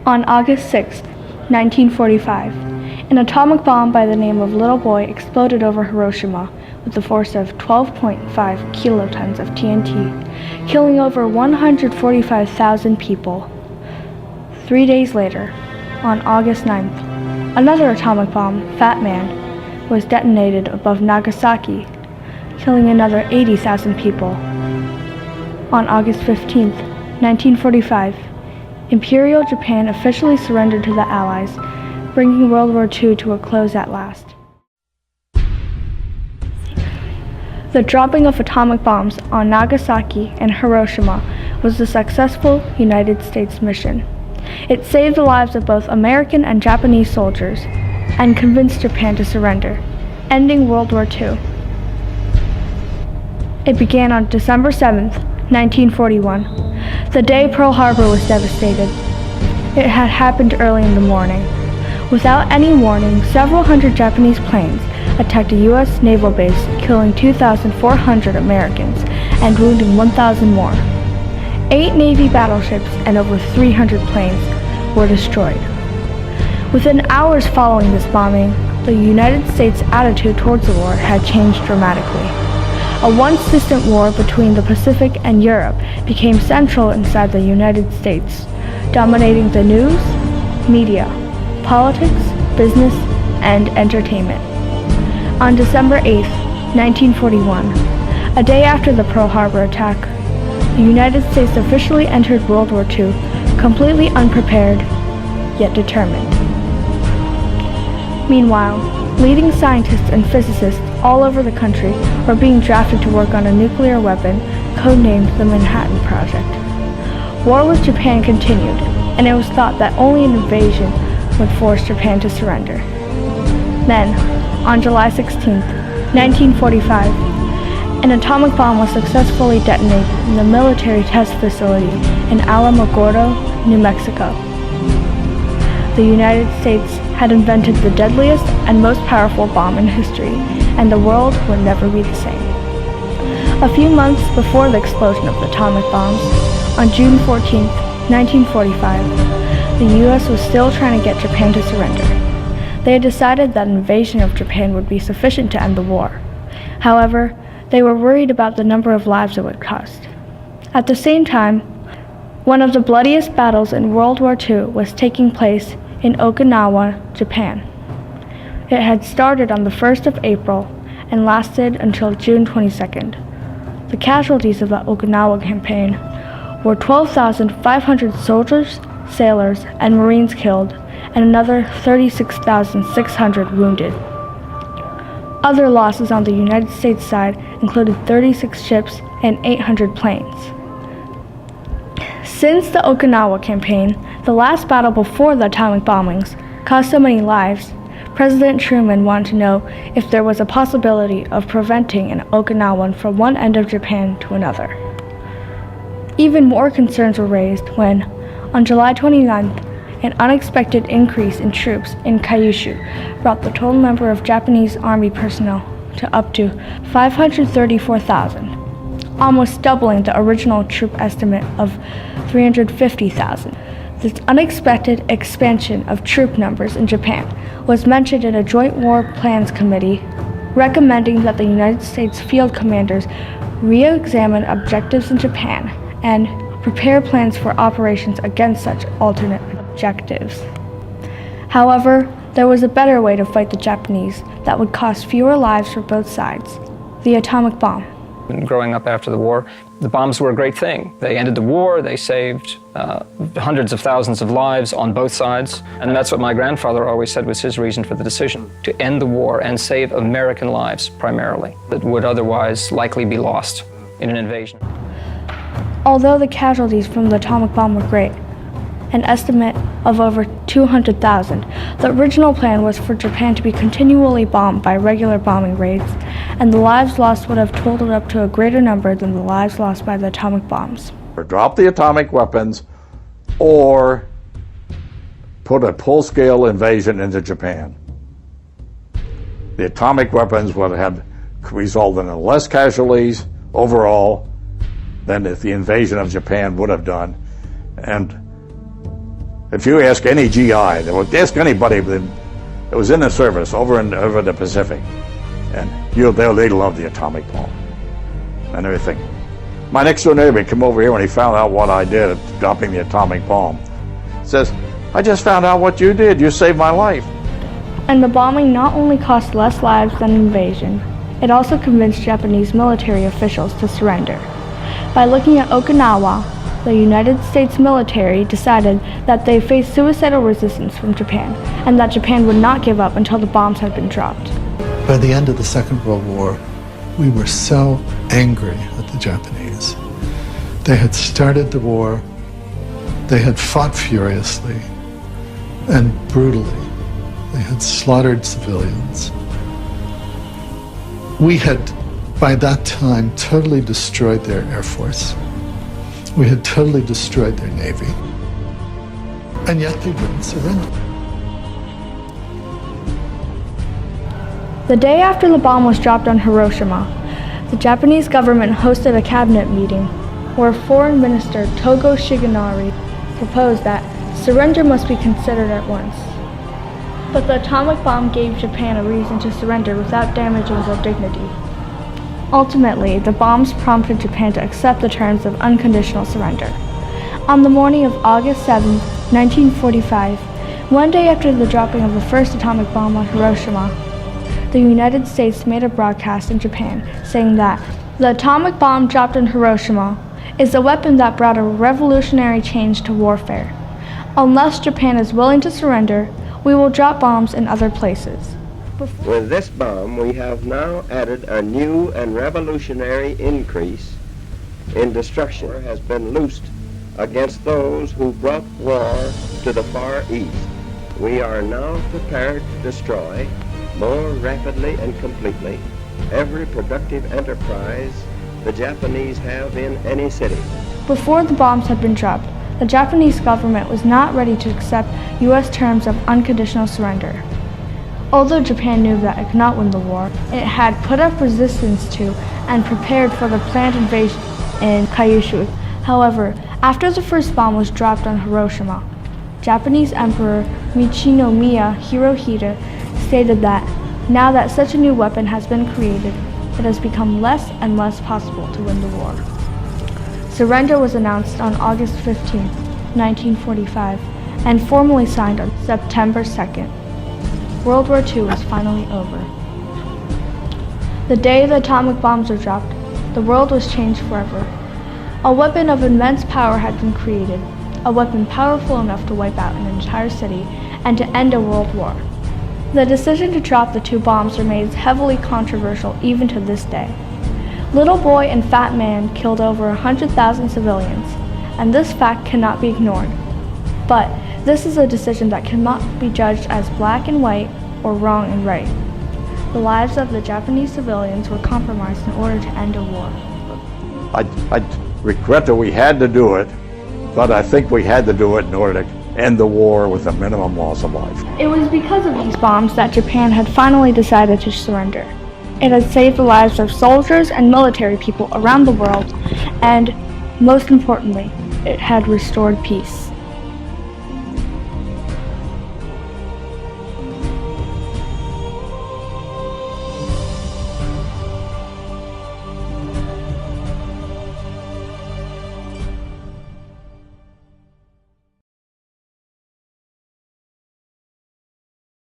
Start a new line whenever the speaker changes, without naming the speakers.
On August 6, 1945, an atomic bomb by the name of Little Boy exploded over Hiroshima with a force of 12.5 kilotons of TNT, killing over 145,000 people. 3 days later, on August 9th, another atomic bomb, Fat Man, was detonated above Nagasaki, killing another 80,000 people. On August 15th, 1945, Imperial Japan officially surrendered to the Allies, bringing World War II to a close at last. The dropping of atomic bombs on Nagasaki and Hiroshima was a successful United States mission. It saved the lives of both American and Japanese soldiers and convinced Japan to surrender, ending World War II. It began on December 7th, 1941, the day Pearl Harbor was devastated. It had happened early in the morning. Without any warning, several hundred Japanese planes attacked a U.S. naval base, killing 2,400 Americans and wounding 1,000 more. 8 Navy battleships and over 300 planes were destroyed. Within hours following this bombing, the United States' attitude towards the war had changed dramatically. A once distant war between the Pacific and Europe became central inside the United States, dominating the news, media, politics, business, and entertainment. On December 8, 1941, a day after the Pearl Harbor attack, the United States officially entered World War II completely unprepared, yet determined. Meanwhile, leading scientists and physicists all over the country were being drafted to work on a nuclear weapon codenamed the Manhattan Project. War with Japan continued, and it was thought that only an invasion would force Japan to surrender. Then, on July 16, 1945, an atomic bomb was successfully detonated in the military test facility in Alamogordo, New Mexico. The United States had invented the deadliest and most powerful bomb in history, and the world would never be the same. A few months before the explosion of the atomic bombs, on June 14, 1945, the U.S. was still trying to get Japan to surrender. They had decided that an invasion of Japan would be sufficient to end the war. However, they were worried about the number of lives it would cost. At the same time, one of the bloodiest battles in World War II was taking place in Okinawa, Japan. It had started on the 1st of April and lasted until June 22nd. The casualties of the Okinawa campaign were 12,500 soldiers, sailors, and Marines killed, and another 36,600 wounded. Other losses on the United States side included 36 ships and 800 planes. Since the Okinawa campaign, the last battle before the atomic bombings, cost so many lives, President Truman wanted to know if there was a possibility of preventing an Okinawan from one end of Japan to another. Even more concerns were raised when, on July 29th, an unexpected increase in troops in Kyushu brought the total number of Japanese army personnel to up to 534,000, almost doubling the original troop estimate of 350,000. This unexpected expansion of troop numbers in Japan was mentioned in a Joint War Plans Committee, recommending that the United States field commanders re-examine objectives in Japan and prepare plans for operations against such alternate objectives. However, there was a better way to fight the Japanese that would cost fewer lives for both sides: the atomic bomb.
Growing up after the war, the bombs were a great thing. They ended the war, they saved hundreds of thousands of lives on both sides, and that's what my grandfather always said was his reason for the decision: to end the war and save American lives primarily, that would otherwise likely be lost in an invasion.
Although the casualties from the atomic bomb were great, an estimate of over 200,000, the original plan was for Japan to be continually bombed by regular bombing raids, and the lives lost would have totaled up to a greater number than the lives lost by the atomic bombs.
Or drop the atomic weapons, or put a full-scale invasion into Japan. The atomic weapons would have resulted in less casualties overall than if the invasion of Japan would have done, and If you ask any GI, ask anybody that was in the service over the Pacific, and they love the atomic bomb and everything. My next door neighbor came over here when he found out what I did at dropping the atomic bomb. Says, "I just found out what you did. You saved my life."
And the bombing not only cost less lives than invasion, it also convinced Japanese military officials to surrender. By looking at Okinawa, the United States military decided that they faced suicidal resistance from Japan, and that Japan would not give up until the bombs had been dropped.
By the end of the Second World War, we were so angry at the Japanese. They had started the war, they had fought furiously and brutally. They had slaughtered civilians. We had, by that time, totally destroyed their Air Force. We had totally destroyed their Navy. And yet they wouldn't surrender.
The day after the bomb was dropped on Hiroshima, the Japanese government hosted a cabinet meeting where Foreign Minister Togo Shigenari proposed that surrender must be considered at once. But the atomic bomb gave Japan a reason to surrender without damaging their dignity. Ultimately, the bombs prompted Japan to accept the terms of unconditional surrender. On the morning of August 7, 1945, one day after the dropping of the first atomic bomb on Hiroshima, the United States made a broadcast in Japan saying that the atomic bomb dropped in Hiroshima is a weapon that brought a revolutionary change to warfare. Unless Japan is willing to surrender, we will drop bombs in other places.
With this bomb, we have now added a new and revolutionary increase in destruction has been loosed against those who brought war to the Far East. We are now prepared to destroy more rapidly and completely every productive enterprise the Japanese have in any city.
Before the bombs had been dropped, the Japanese government was not ready to accept U.S. terms of unconditional surrender. Although Japan knew that it could not win the war, it had put up resistance to and prepared for the planned invasion in Kyushu. However, after the first bomb was dropped on Hiroshima, Japanese Emperor Michinomiya Hirohito stated that now that such a new weapon has been created, it has become less and less possible to win the war. Surrender was announced on August 15, 1945, and formally signed on September 2nd. World War II was finally over. The day the atomic bombs were dropped, the world was changed forever. A weapon of immense power had been created, a weapon powerful enough to wipe out an entire city and to end a world war. The decision to drop the two bombs remains heavily controversial even to this day. Little Boy and Fat Man killed over 100,000 civilians, and this fact cannot be ignored. But this is a decision that cannot be judged as black and white or wrong and right. The lives of the Japanese civilians were compromised in order to end a war.
I regret that we had to do it, but I think we had to do it in order to end the war with a minimum loss of life.
It was because of these bombs that Japan had finally decided to surrender. It had saved the lives of soldiers and military people around the world, and most importantly, it had restored peace.